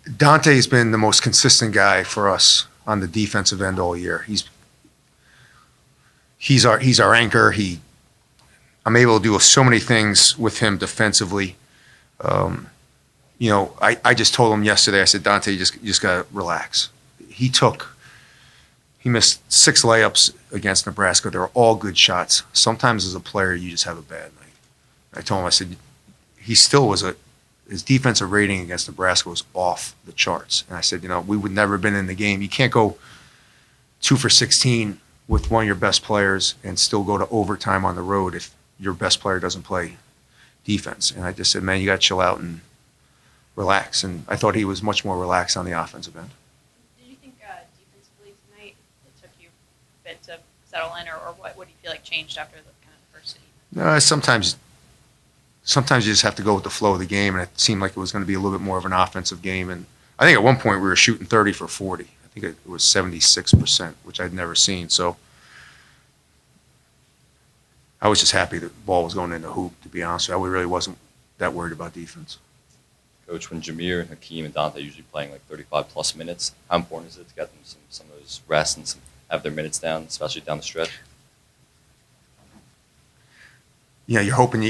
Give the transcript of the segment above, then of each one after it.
Donta's been the most consistent guy for us on the defensive end all year. He's our anchor. I'm able to do so many things with him defensively. I just told him yesterday. I said, Donta, you just gotta relax. He missed 6 layups against Nebraska. They're all good shots. Sometimes as a player, you just have a bad night. I told him, I said, his defensive rating against Nebraska was off the charts. And I said, we would never have been in the game. You can't go 2 for 16 with one of your best players and still go to overtime on the road if your best player doesn't play defense. And I just said, man, you got to chill out and relax. And I thought he was much more relaxed on the offensive end. Did you think defensively tonight it took you a bit to settle in, or what do you feel like changed after the kind of the first city? No, sometimes you just have to go with the flow of the game, and it seemed like it was going to be a little bit more of an offensive game. And I think at one point we were shooting 30 for 40. I think it was 76%, which I'd never seen. So I was just happy that the ball was going in the hoop, to be honest with you. I really wasn't that worried about defense. Coach, when Jameer and Hakeem and Donta are usually playing like 35-plus minutes, how important is it to get them some of those rests and have their minutes down, especially down the stretch? Yeah, you're hoping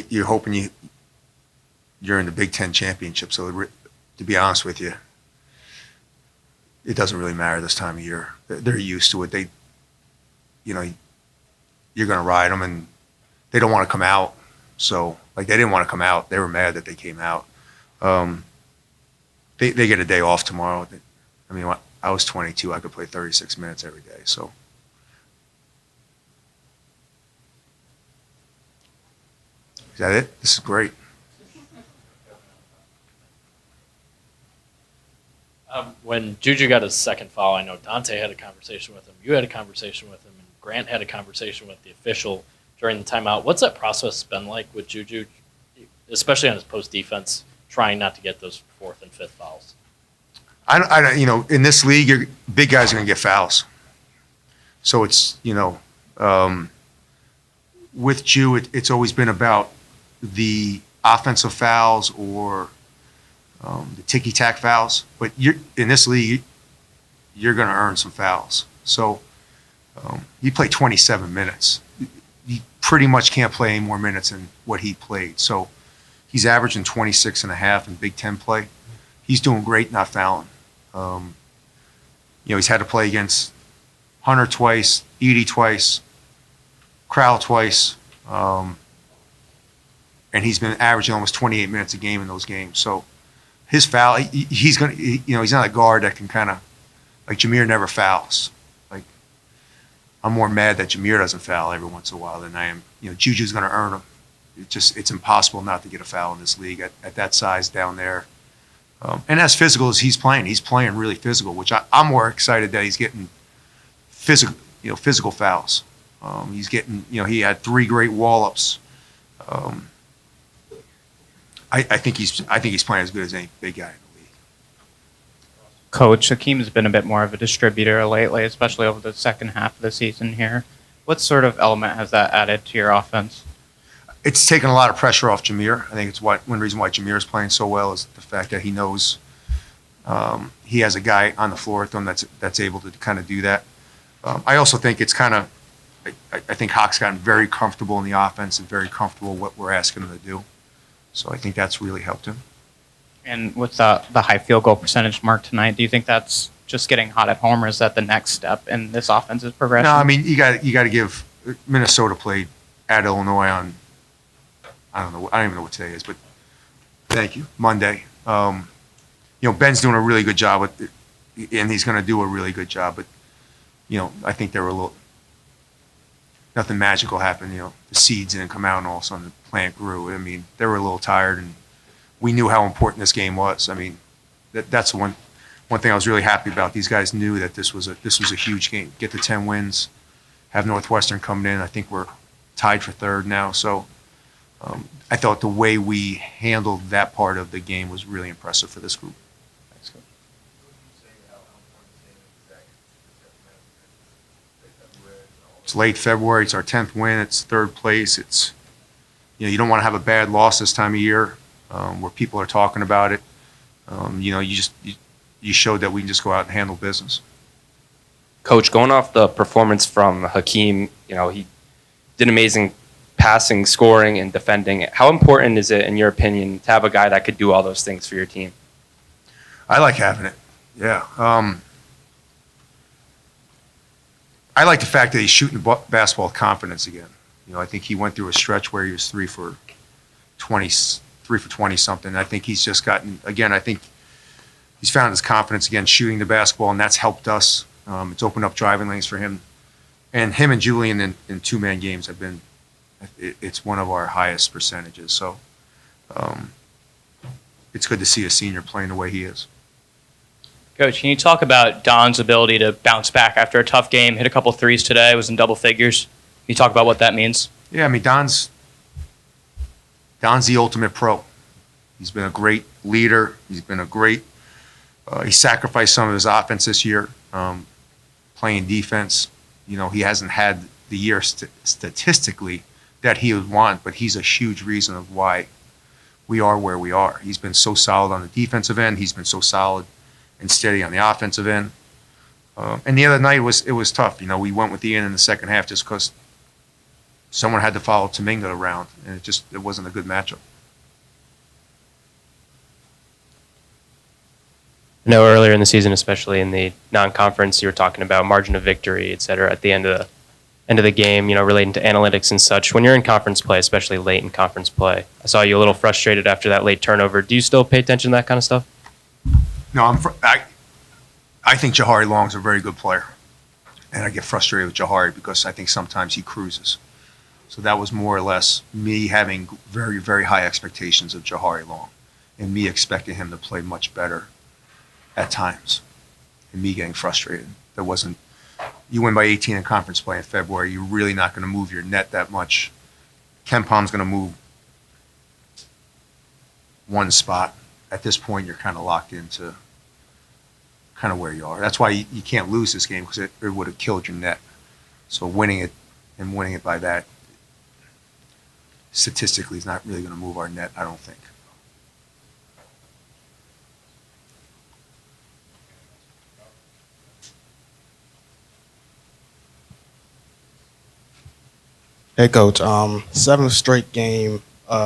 you're in the Big Ten championship. So to be honest with you, it doesn't really matter this time of year. They're used to it. You're going to ride them, and they don't want to come out. So they didn't want to come out. They were mad that they came out. They get a day off tomorrow. I mean, I was 22. I could play 36 minutes every day. So. Is that it? This is great. When Juju got his second foul, I know Donta had a conversation with him. You had a conversation with him, and Grant had a conversation with the official during the timeout. What's that process been like with Juju, especially on his post defense, trying not to get those 4th and 5th fouls? In this league, big guys are going to get fouls. So it's with Ju, it's always been about the offensive fouls or the ticky-tack fouls. But in this league, you're going to earn some fouls. So he played 27 minutes. He pretty much can't play any more minutes than what he played. So he's averaging 26 and a half in Big Ten play. He's doing great not fouling. He's had to play against Hunter twice, Edey twice, Crowell twice, and he's been averaging almost 28 minutes a game in those games. So his foul, he's gonna, he's not a guard that can kind of, like Jameer never fouls. I'm more mad that Jameer doesn't foul every once in a while than I am. Juju's going to earn them. It's impossible not to get a foul in this league at that size down there. And as physical as he's playing really physical, which I'm more excited that he's getting physical fouls. He's getting, he had 3 great wall-ups. I think he's playing as good as any big guy in the league. Coach, Hakeem's been a bit more of a distributor lately, especially over the second half of the season here. What sort of element has that added to your offense? It's taken a lot of pressure off Jameer. I think it's one reason why Jameer is playing so well is the fact that he knows he has a guy on the floor with him that's able to kind of do that. I also think it's kind of, I think Hawk's gotten very comfortable in the offense and very comfortable what we're asking him to do. So I think that's really helped him. And with the high field goal percentage mark tonight, do you think that's just getting hot at home, or is that the next step in this offense's progression? No, I mean you got to give. Minnesota played at Illinois on, I don't even know what today is, but thank you, Monday. Ben's doing a really good job with it, and he's going to do a really good job. But I think there were nothing magical happened. The seeds didn't come out, and all of a sudden the plant grew. I mean, they were a little tired, and we knew how important this game was. I mean, that's one thing I was really happy about. These guys knew that this was a huge game. Get the 10 wins, have Northwestern coming in. I think we're tied for 3rd now. So I thought the way we handled that part of the game was really impressive for this group. Thanks, Coach. It's late February. It's our 10th win. It's 3rd place. It's you don't want to have a bad loss this time of year where people are talking about it. you showed that we can just go out and handle business. Coach, going off the performance from Hakeem, he did amazing passing, scoring, and defending. How important is it, in your opinion, to have a guy that could do all those things for your team? I like having it. Yeah. I like the fact that he's shooting the basketball with confidence again. I think he went through a stretch where he was 3 for 20 something. I think he's just gotten, again, I think he's found his confidence again shooting the basketball, and that's helped us. It's opened up driving lanes for him. And him and Julian in two-man games have been, it's one of our highest percentages. So it's good to see a senior playing the way he is. Coach, can you talk about Don's ability to bounce back after a tough game, hit a couple threes today, was in double figures? Can you talk about what that means? Yeah, I mean, Don's the ultimate pro. He's been a great leader. He's been a great, he sacrificed some of his offense this year, playing defense. He hasn't had the year statistically that he would want, but he's a huge reason of why we are where we are. He's been so solid on the defensive end. He's been so solid and steady on the offensive end. And the other night it was tough. We went with Ian in the second half just because someone had to follow Tominga around, and it wasn't a good matchup. I know earlier in the season, especially in the non-conference, you were talking about margin of victory, et cetera, at the end of the game, relating to analytics and such. When you're in conference play, especially late in conference play, I saw you a little frustrated after that late turnover. Do you still pay attention to that kind of stuff? No, I think Jahari Long's a very good player, and I get frustrated with Jahari because I think sometimes he cruises. So that was more or less me having very, very high expectations of Jahari Long, and me expecting him to play much better at times, and me getting frustrated. There wasn't. You win by 18 in conference play in February. You're really not going to move your net that much. KenPom's going to move one spot. At this point, you're kind of locked into kind of where you are. That's why you can't lose this game, because it would have killed your net. So winning it by that statistically is not really going to move our net, I don't think. Hey, Coach. Seventh straight game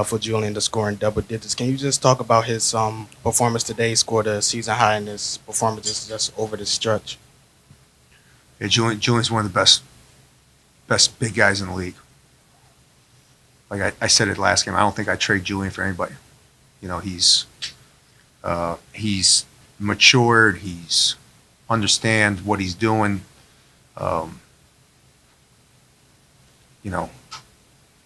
for Julian to score in double digits. Can you just talk about his performance today? Scored a season high in his performances just over the stretch. Yeah, Julian's one of the best big guys in the league. Like I said it last game, I don't think I trade Julian for anybody. He's matured. He's understand what he's doing.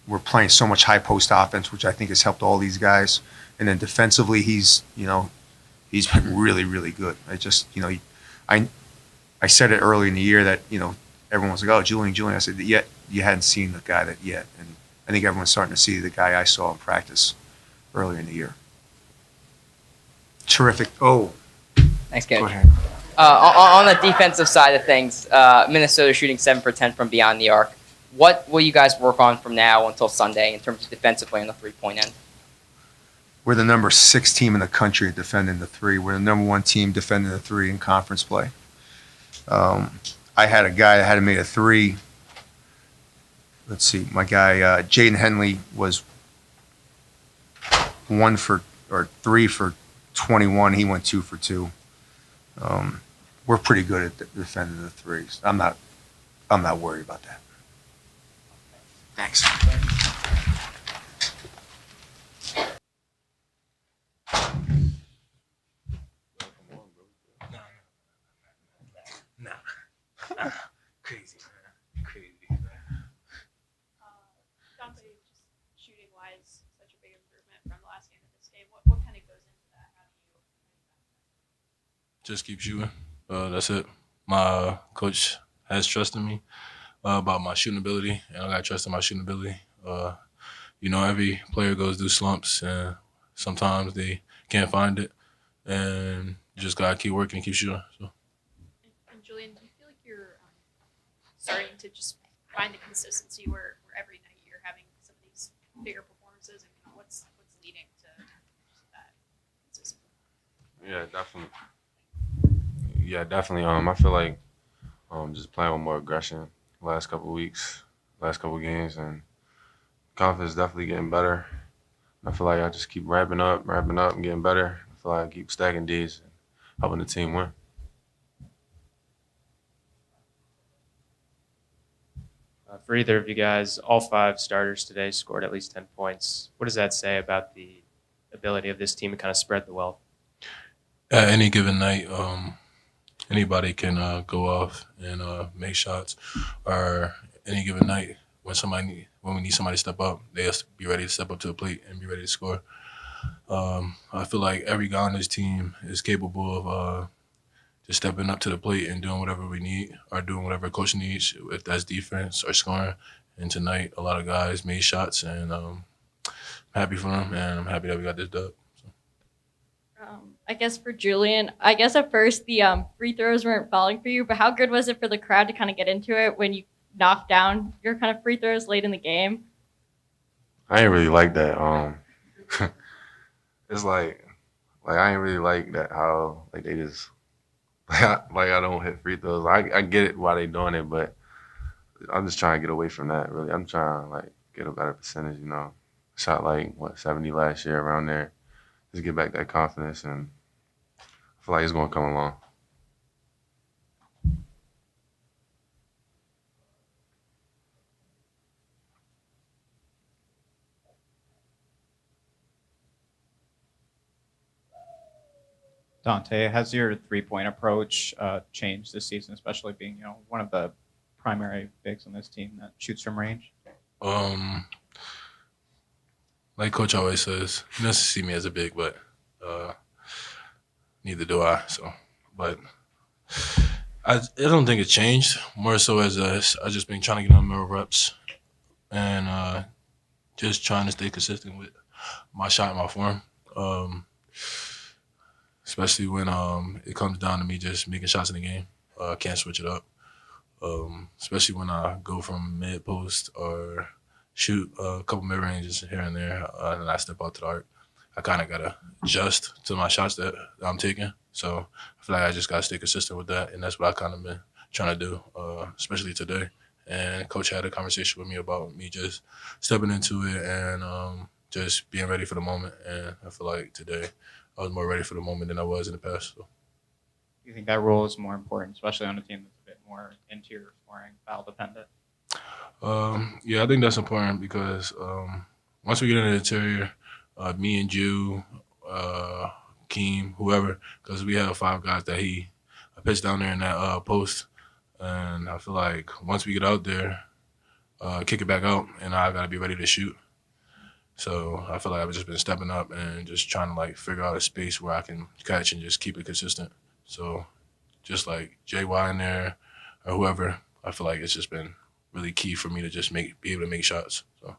We're playing so much high post offense, which I think has helped all these guys. And then defensively, he's been really, really good. I said it early in the year that, everyone was like, oh, Julian. I said, yet you hadn't seen the guy that yet. And I think everyone's starting to see the guy I saw in practice earlier in the year. Terrific. Oh, Thanks, Coach. go ahead. On the defensive side of things, Minnesota shooting 7 for 10 from beyond the arc. What will you guys work on from now until Sunday in terms of defensively on the three-point end? We're the number 6 team in the country at defending the three. We're the number 1 team defending the three in conference play. I had a guy that had made a three. Let's see, my guy Jaden Henley was 3 for 21. He went 2 for 2. We're pretty good at defending the threes. I'm not worried about that. Thanks. Crazy, man. Crazy. Donta, just shooting wise, such a big improvement from the last game to this game. What kind of goes into that? How do you? Just keep shooting. That's it. My coach has trust in me about my shooting ability, and I got trust in my shooting ability. Every player goes through slumps, and sometimes they can't find it, and you just gotta keep working and keep shooting. So. And Julian, do you feel like you're starting to just find the consistency where every night you're having some of these bigger performances, and what's leading to just that consistency? Yeah, definitely. Yeah, definitely. I feel like just playing with more aggression last couple weeks, last couple games, and confidence definitely getting better. I feel like I just keep ramping up, and getting better. I feel like I keep stacking D's and helping the team win. For either of you guys, all 5 starters today scored at least 10 points. What does that say about the ability of this team to kind of spread the wealth? At any given night, anybody can go off and make shots. Or any given night, when we need somebody to step up, they have to be ready to step up to the plate and be ready to score. I feel like every guy on this team is capable of just stepping up to the plate and doing whatever we need or doing whatever coach needs, if that's defense or scoring. And tonight, a lot of guys made shots, and I'm happy for them, and I'm happy that we got this dub. I guess for Julian, I guess at first the free throws weren't falling for you, but how good was it for the crowd to kind of get into it when you knocked down your kind of free throws late in the game? I ain't really like that. It's like I ain't really like that how like they just like I don't hit free throws. I get it why they doing it, but I'm just trying to get away from that. Really, I'm trying to like get a better percentage. Shot like 70 last year around there. Just get back that confidence, and I feel like it's gonna come along. Donta, has your 3-point approach changed this season, especially being one of the primary bigs on this team that shoots from range? Like Coach always says, he doesn't see me as a big, but neither do I. So, but I don't think it changed. More so as I just been trying to get on more reps and just trying to stay consistent with my shot and my form. Especially when it comes down to me just making shots in the game. I can't switch it up. Especially when I go from mid post or shoot a couple mid ranges here and there, and I step out to the arc. I kind of gotta adjust to my shots that I'm taking. So I feel like I just gotta stay consistent with that, and that's what I kind of been trying to do, especially today. And Coach had a conversation with me about me just stepping into it and just being ready for the moment. And I feel like today I was more ready for the moment than I was in the past. So. Do you think that role is more important, especially on a team that's a bit more interior scoring, foul dependent? Yeah, I think that's important because once we get in the interior, me and Jew, Keem, whoever, because we have 5 guys that I pitched down there in that post. And I feel like once we get out there, kick it back out, and I got to be ready to shoot. So I feel like I've just been stepping up and just trying to like figure out a space where I can catch and just keep it consistent. So just like JY in there or whoever, I feel like it's just been really key for me to just be able to make shots. So.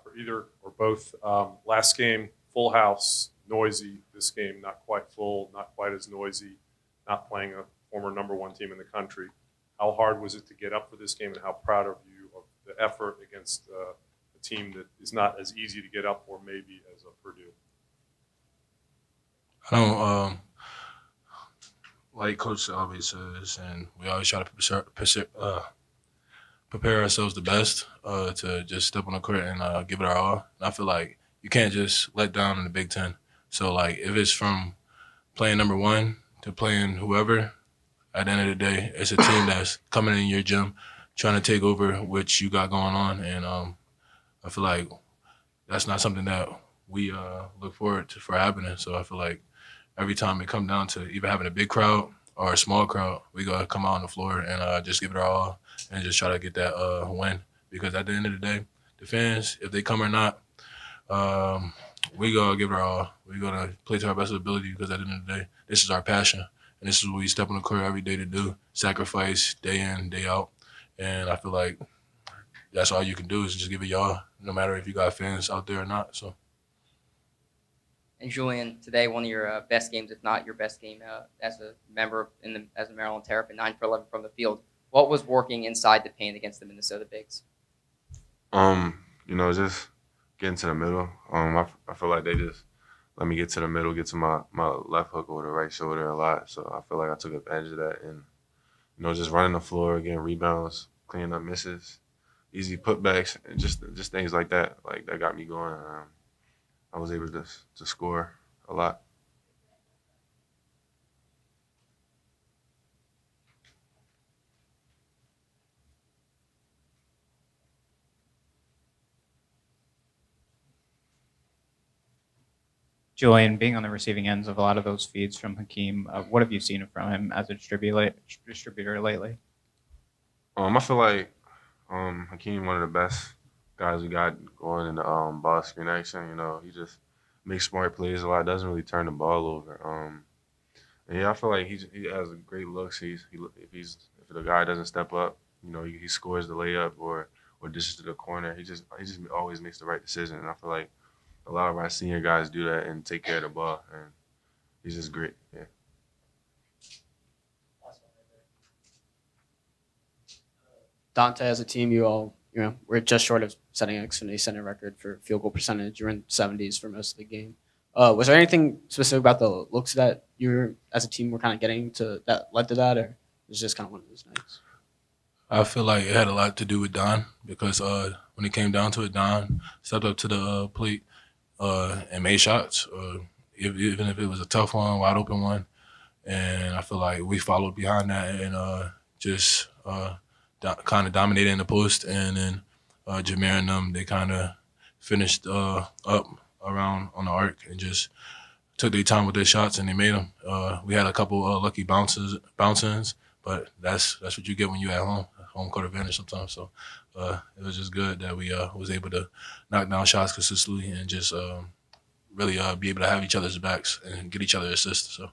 For either or both, last game, full house, noisy. This game, not quite full, not quite as noisy, not playing a former #1 team in the country. How hard was it to get up for this game, and how proud are you of the effort against a team that is not as easy to get up for maybe as a Purdue? I don't like Coach always says, and we always try to prepare ourselves the best to just step on the court and give it our all. And I feel like you can't just let down in the Big Ten. So like if it's from playing #1 to playing whoever, at the end of the day, it's a team that's coming in your gym trying to take over what you got going on, and I feel like that's not something that we look forward to for happening. So I feel like every time it comes down to either having a big crowd or a small crowd, we gotta come out on the floor and just give it our all and just try to get that win. Because at the end of the day, the fans, if they come or not, we gotta give it our all. We gotta play to our best ability because at the end of the day, this is our passion. And this is what we step on the court every day to do, sacrifice day in, day out. And I feel like that's all you can do is just give it y'all, no matter if you got fans out there or not. So. And Julian, today one of your best games, if not your best game, as a member as a Maryland Terp, 9 for 11 from the field. What was working inside the paint against the Minnesota Bigs? Just getting to the middle. I feel like they just let me get to the middle, get to my left hook or the right shoulder a lot. So I feel like I took advantage of that and, just running the floor, getting rebounds, cleaning up misses, easy putbacks, and just things like that. Like that got me going. I was able to score a lot. Julian, being on the receiving ends of a lot of those feeds from Hakeem, what have you seen from him as a distributor lately? I feel like Hakeem one of the best guys we got going in the ball screen action. He just makes smart plays a lot. Doesn't really turn the ball over. And yeah, I feel like he has a great looks. If the guy doesn't step up, he scores the layup or dishes to the corner. He just always makes the right decision. And I feel like a lot of our senior guys do that and take care of the ball. And he's just great. Yeah. Donta, as a team, you all, we're just short of setting an Xfinity Center record for field goal percentage. You're in 70s for most of the game. Was there anything specific about the looks that you as a team were kind of getting to that led to that, or it was just kind of one of those nights? I feel like it had a lot to do with Don because when it came down to it, Don stepped up to the plate and made shots, even if it was a tough one, wide open one. And I feel like we followed behind that and just kind of dominated in the post. And then Jameer and them, they kind of finished up around on the arc and just took their time with their shots and they made them. We had a couple lucky bounce-ins, but that's what you get when you're at home court advantage sometimes. So it was just good that we was able to knock down shots consistently and just really be able to have each other's backs and get each other assists. So.